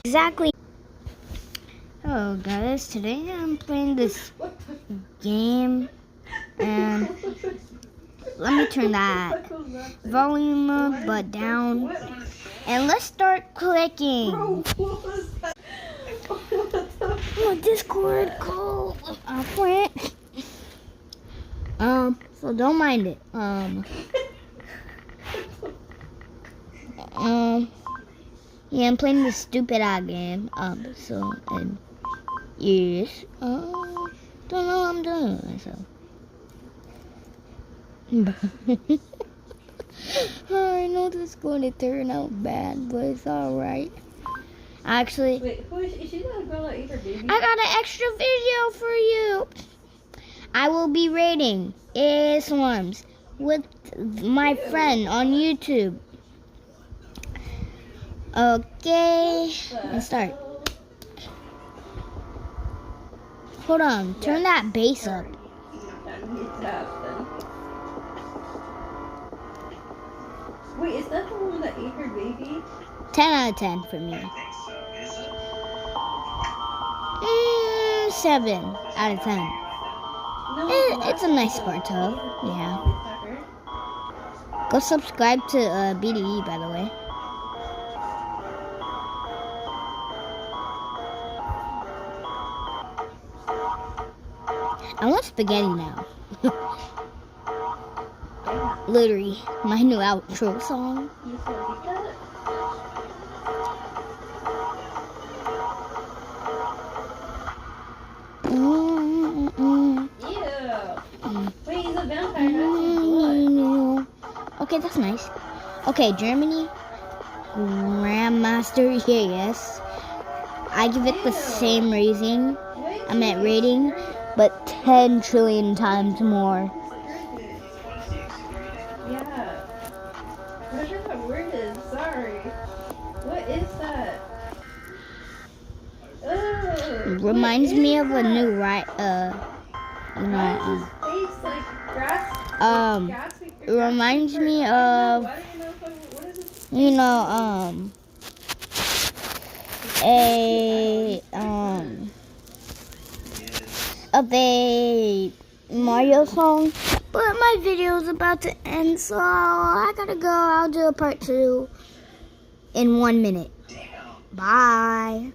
Exactly. Hello guys, today I'm playing this game and let me turn that volume up but down and let's start clicking. Oh, Discord call a friend. So don't mind it. Yeah, I'm playing this stupid game. And yes, don't know what I'm doing. So, I know this is going to turn out bad, but it's alright. Actually, wait, who is she? That girl that ate her baby? I got an extra video for you. I will be rating Swarms with my friend on YouTube. Okay, let's start. Hold on, turn that bass up. Wait, is that the one that ate her baby? 10 out of 10 for me. 7 out of 10. No, It's a nice Sparto, yeah. Go subscribe to BDE, by the way. I want spaghetti now. Literally, my new outro song. Yeah. Wait, he's a vampire. Okay, that's nice. Okay, Germany. Grandmaster, yes. I give it the same rating. I meant rating, but 10 trillion times more. Yeah. Whatever that word is, sorry. What is that? Reminds me of a new it reminds me of a Mario song, but my video is about to end, so I gotta go. I'll do a part 2 in 1 minute. Bye.